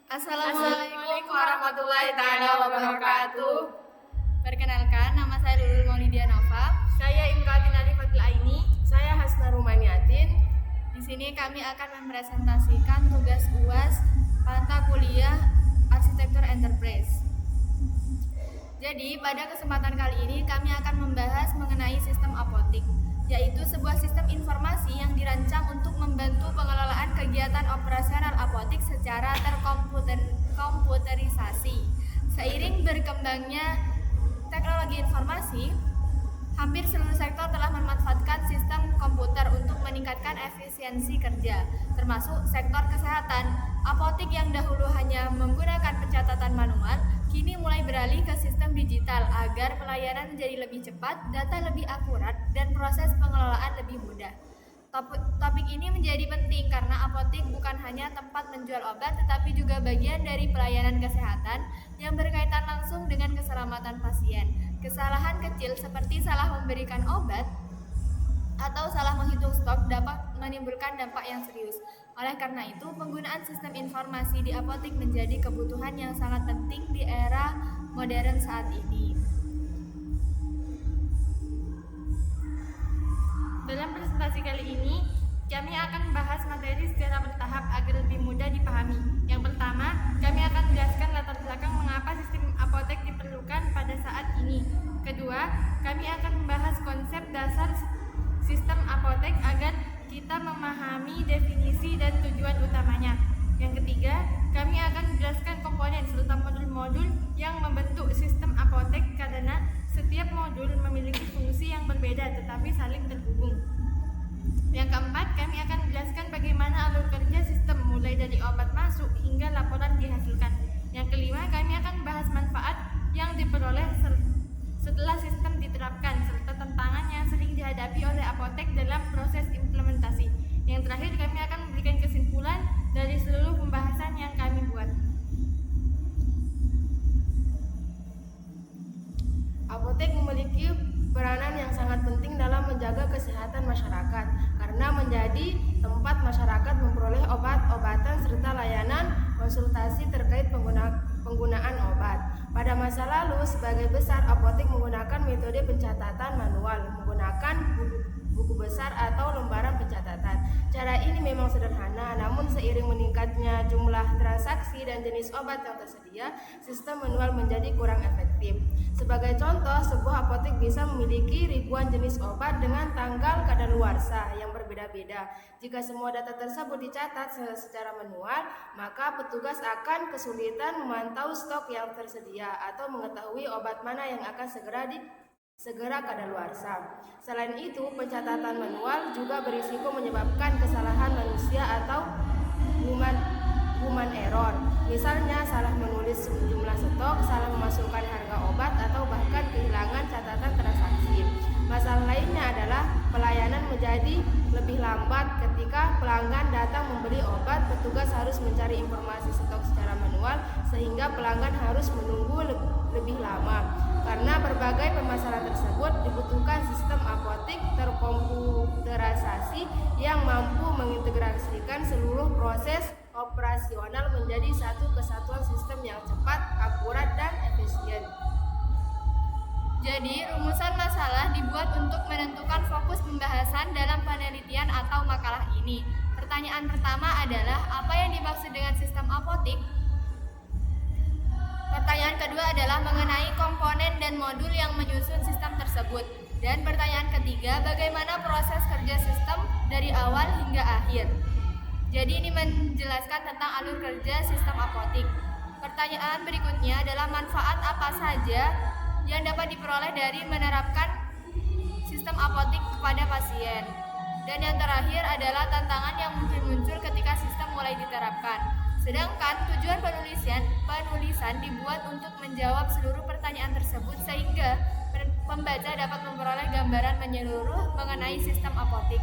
Assalamualaikum warahmatullahi taala wabarakatuh. Perkenalkan, nama saya Lulul Maulidia Nova. Saya Imkatin Arifatul Aini. Saya Hasna Rumaniatin. Di sini kami akan mempresentasikan tugas UAS mata kuliah Arsitektur Enterprise. Jadi, pada kesempatan kali ini kami akan membahas mengenai sistem apotik, yaitu sebuah sistem informasi yang dirancang untuk membantu pengelolaan kegiatan operasional apotik secara terkomputerisasi. Seiring berkembangnya teknologi informasi, hampir seluruh sektor telah memanfaatkan sistem komputer untuk meningkatkan efisiensi kerja, termasuk sektor kesehatan. Apotik yang dahulu hanya menggunakan pencatatan manual, kini mulai beralih ke sistem digital agar pelayanan menjadi lebih cepat, data lebih akurat, dan proses pengelolaan lebih mudah. Topik ini menjadi penting karena apotik bukan hanya tempat menjual obat, tetapi juga bagian dari pelayanan kesehatan yang berkaitan langsung dengan keselamatan pasien. Kesalahan kecil seperti salah memberikan obat atau salah menghitung stok dapat menimbulkan dampak yang serius. Oleh karena itu, penggunaan sistem informasi di apotik menjadi kebutuhan yang sangat penting di era modern saat ini. Dalam presentasi kali ini, kami akan membahas materi secara bertahap agar lebih mudah dipahami. Yang pertama, kami akan menjelaskan latar belakang mengapa sistem apotek diperlukan pada saat ini. Kedua, kami akan membahas konsep dasar sistem apotek agar kita memahami definisi dan tujuan utamanya. Yang ketiga, kami akan menjelaskan komponen serta modul-modul yang membentuk sistem apotek karena setiap modul memiliki fungsi yang berbeda tetapi saling terhubung. Yang keempat, kami akan menjelaskan bagaimana alur kerja sistem mulai dari obat masuk hingga laporan dihasilkan. Yang kelima, kami akan membahas manfaat yang diperoleh setelah sistem diterapkan serta tantangan yang sering dihadapi oleh apotek dalam proses implementasi. Yang terakhir, kami akan memberikan kesimpulan dari seluruh pembahasan yang kami buat. Apotek memiliki peranan yang sangat penting dalam menjaga kesehatan masyarakat karena menjadi tempat masyarakat memperoleh obat-obatan serta layanan konsultasi terkait penggunaan obat. Pada masa lalu, sebagai besar apotek menggunakan metode pencatatan manual, menggunakan buku besar atau lembaran pencatatan. Cara ini memang sederhana, namun seiring meningkatnya jumlah transaksi dan jenis obat yang tersedia, sistem manual menjadi kurang efektif. Sebagai contoh, sebuah apotek bisa memiliki ribuan jenis obat dengan tanggal kadaluarsa yang berbeda-beda. Jika semua data tersebut dicatat secara manual, maka petugas akan kesulitan memantau stok yang tersedia atau mengetahui obat mana yang akan segera kadaluarsa. Selain itu, pencatatan manual juga berisiko menyebabkan kesalahan manusia atau human error. Misalnya salah menulis jumlah stok, salah memasukkan harga obat, atau bahkan kehilangan catatan transaksi. Masalah lainnya adalah pelayanan menjadi lebih lambat. Ketika pelanggan datang membeli obat, petugas harus mencari informasi stok secara manual sehingga pelanggan harus menunggu lebih lama. Karena berbagai permasalahan tersebut dibutuhkan sistem apotek terkomputerisasi yang mampu mengintegrasikan seluruh proses operasional menjadi satu kesatuan sistem yang cepat, akurat, dan efisien. Jadi, rumusan masalah dibuat untuk menentukan fokus pembahasan dalam penelitian atau makalah ini. Pertanyaan pertama adalah, apa yang dimaksud dengan sistem apotik? Pertanyaan kedua adalah mengenai komponen dan modul yang menyusun sistem tersebut. Dan pertanyaan ketiga, bagaimana proses kerja sistem dari awal hingga akhir? Jadi ini menjelaskan tentang alur kerja sistem apotik. Pertanyaan berikutnya adalah manfaat apa saja yang dapat diperoleh dari menerapkan sistem apotik kepada pasien. Dan yang terakhir adalah tantangan yang mungkin muncul ketika sistem mulai diterapkan. Sedangkan tujuan penulisan dibuat untuk menjawab seluruh pertanyaan tersebut sehingga pembaca dapat memperoleh gambaran menyeluruh mengenai sistem apotik.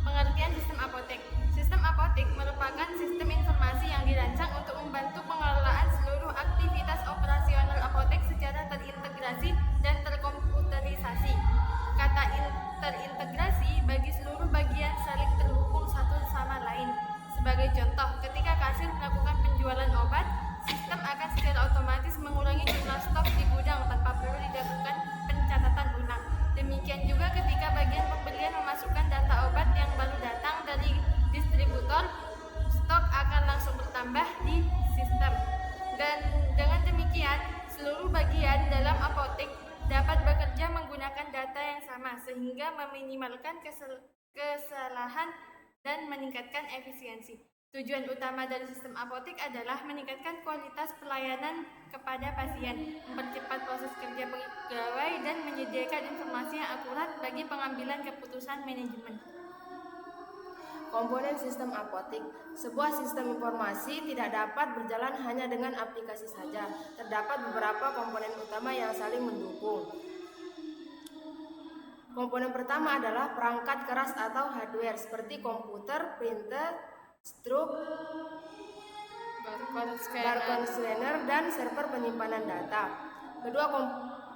Pengertian sistem apotek. Sistem apotek merupakan sistem informasi yang dirancang untuk membantu pengelolaan seluruh aktivitas operasional apotek secara terintegrasi dan terkomputerisasi. Kata terintegrasi bagi seluruh bagian saling terhubung satu sama lain. Sebagai Sebagai contoh, ketika kasir melakukan penjualan obat, sistem akan secara otomatis mengurangi jumlah stok di gudang tanpa perlu dilakukan pencatatan ulang. Demikian juga ketika bagian pembelian memasukkan data obat yang baru datang dari distributor, stok akan langsung bertambah di sistem. Dan dengan demikian, seluruh bagian dalam apotek dapat bekerja menggunakan data yang sama sehingga meminimalkan kesalahan dan meningkatkan efisiensi. Tujuan utama dari sistem apotek adalah meningkatkan kualitas pelayanan kepada pasien, mempercepat proses kerja pegawai, dan menyediakan informasi yang akurat bagi pengambilan keputusan manajemen. Komponen sistem apotek. Sebuah sistem informasi tidak dapat berjalan hanya dengan aplikasi saja. Terdapat beberapa komponen utama yang saling mendukung. Komponen pertama adalah perangkat keras atau hardware seperti komputer, printer, struk, barcode scanner, dan server penyimpanan data.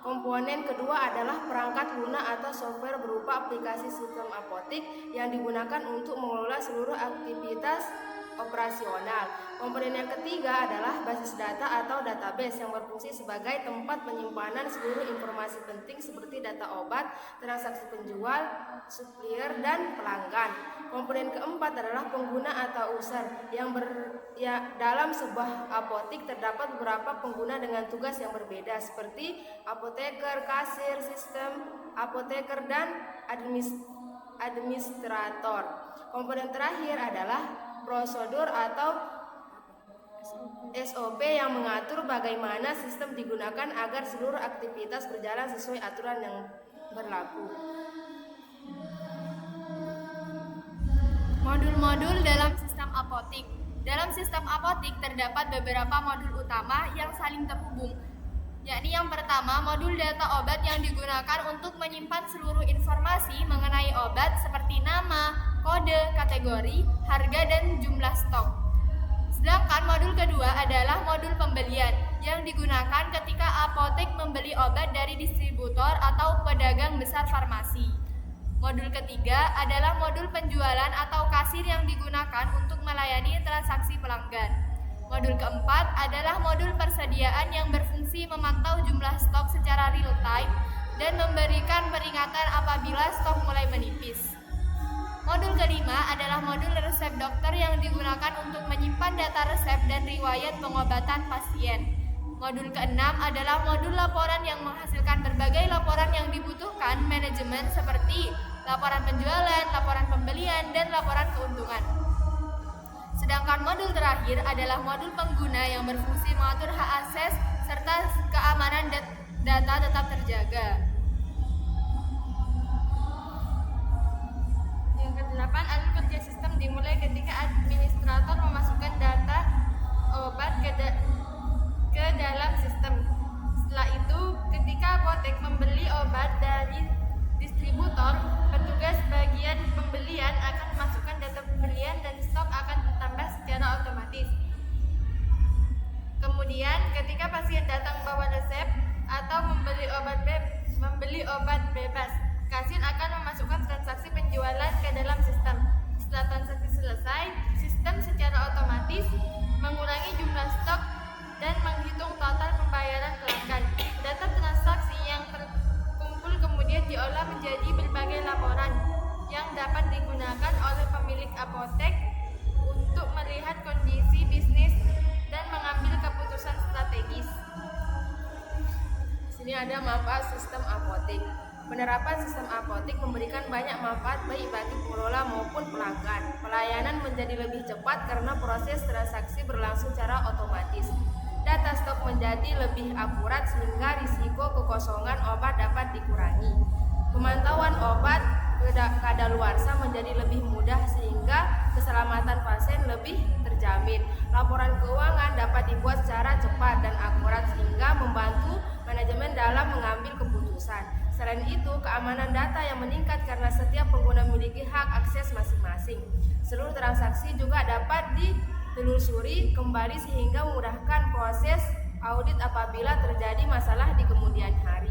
Komponen kedua adalah perangkat lunak atau software berupa aplikasi sistem apotek yang digunakan untuk mengelola seluruh aktivitas operasional. Komponen yang ketiga adalah basis data atau database yang berfungsi sebagai tempat penyimpanan seluruh informasi penting seperti data obat, transaksi penjual, supplier, dan pelanggan. Komponen keempat adalah pengguna atau user dalam sebuah apotek terdapat beberapa pengguna dengan tugas yang berbeda seperti apoteker, kasir, sistem apoteker, dan administrator. Komponen terakhir adalah prosedur atau SOP yang mengatur bagaimana sistem digunakan agar seluruh aktivitas berjalan sesuai aturan yang berlaku. Modul-modul dalam sistem apotek. Dalam sistem apotek terdapat beberapa modul utama yang saling terhubung, yakni yang pertama, modul data obat yang digunakan untuk menyimpan seluruh informasi mengenai obat seperti nama, kode, kategori, harga, dan jumlah stok. Sedangkan modul kedua adalah modul pembelian yang digunakan ketika apotek membeli obat dari distributor atau pedagang besar farmasi. Modul ketiga adalah modul penjualan atau kasir yang digunakan untuk melayani transaksi pelanggan. Modul keempat adalah modul persediaan yang berfungsi memantau jumlah stok secara real time dan memberikan peringatan apabila stok mulai menipis. Modul kelima adalah modul resep dokter yang digunakan untuk menyimpan data resep dan riwayat pengobatan pasien. Modul keenam adalah modul laporan yang menghasilkan berbagai laporan yang dibutuhkan manajemen seperti laporan penjualan, laporan pembelian, dan laporan keuntungan. Sedangkan modul terakhir adalah modul pengguna yang berfungsi mengatur hak akses serta keamanan data tetap terjaga. Yang kedelapan, alur kerja sistem dimulai ketika administrator memasukkan data obat ke dalam sistem. Setelah itu, ketika apotek membeli obat dari distributor, petugas bagian pembelian akan memasukkan data pembelian dan stok akan bertambah secara otomatis. Kemudian, ketika pasien datang membawa resep atau membeli obat bebas, kasir akan memasukkan transaksi penjualan ke dalam sistem. Setelah transaksi selesai, sistem secara otomatis mengurangi jumlah stok dan menghitung total pembayaran pelanggan. Data transaksi yang terkumpul kemudian diolah menjadi berbagai laporan yang dapat digunakan oleh pemilik apotek untuk melihat kondisi bisnis dan mengambil keputusan strategis. Di sini ada manfaat sistem apotek. Penerapan sistem apotek memberikan banyak manfaat baik bagi pengelola maupun pelanggan. Pelayanan menjadi lebih cepat karena proses transaksi berlangsung secara otomatis. Data stok menjadi lebih akurat sehingga risiko kekosongan obat dapat dikurangi. Pemantauan obat kadaluarsa menjadi lebih mudah sehingga keselamatan pasien lebih terjamin. Laporan keuangan dapat dibuat secara cepat dan akurat sehingga membantu manajemen dalam mengambil keputusan. Selain itu, keamanan data yang meningkat karena setiap pengguna memiliki hak akses masing-masing. Seluruh transaksi juga dapat ditelusuri kembali sehingga memudahkan proses audit apabila terjadi masalah di kemudian hari.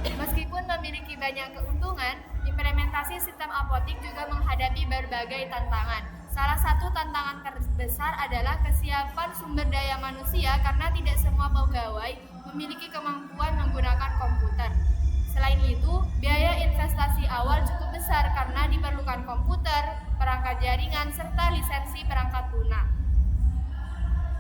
Meskipun memiliki banyak keuntungan, Implementasi sistem apotik juga menghadapi berbagai tantangan. Salah satu tantangan terbesar adalah kesiapan sumber daya manusia karena tidak semua pegawai memiliki kemampuan menggunakan komputer. Selain itu, biaya investasi awal cukup besar karena diperlukan komputer, perangkat jaringan, serta lisensi perangkat lunak.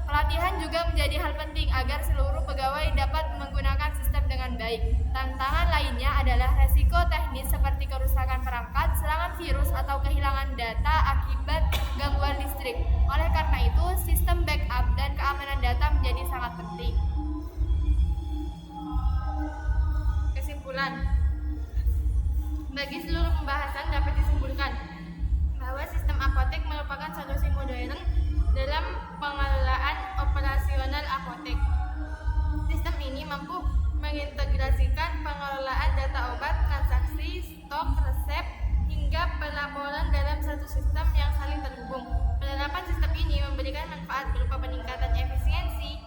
Pelatihan juga menjadi hal penting agar seluruh pegawai dapat menggunakan sistem dengan baik. Tantangan lainnya adalah resiko teknis seperti kerusakan perangkat, serangan virus, atau kehilangan data akibat gangguan listrik. Oleh karena itu, sistem backup dan keamanan data menjadi sangat penting. Kesimpulan, bagi seluruh pembahasan dapat disimpulkan bahwa sistem apotek merupakan solusi modern dalam pengelolaan operasional apotek. Sistem ini mampu mengintegrasikan pengelolaan data obat, transaksi, stok, resep, hingga pelaporan dalam satu sistem yang saling terhubung. Penerapan sistem ini memberikan manfaat berupa peningkatan efisiensi,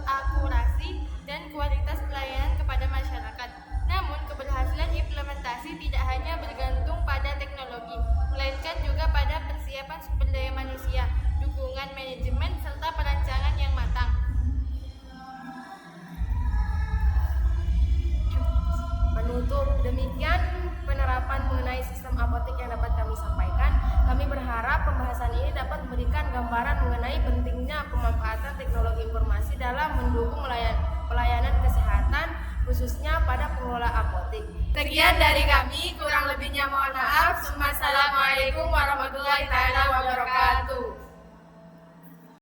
akurasi, dan kualitas pelayanan kepada masyarakat. Namun, keberhasilan implementasi tidak hanya bergantung pada teknologi, melainkan juga pada persiapan sumber daya manusia, dukungan manajemen, serta perancangan yang matang. Penutup, demikian penerapan mengenai sistem apotek yang dapat kami sampaikan. Kami berharap pembahasan ini dapat memberikan gambaran mengenai pentingnya pemanfaatan teknologi informasi dalam mendukung pelayanan kesehatan, khususnya pada pengelola apotek. Sekian dari kami, kurang lebihnya mohon maaf. Wassalamualaikum warahmatullahi wabarakatuh.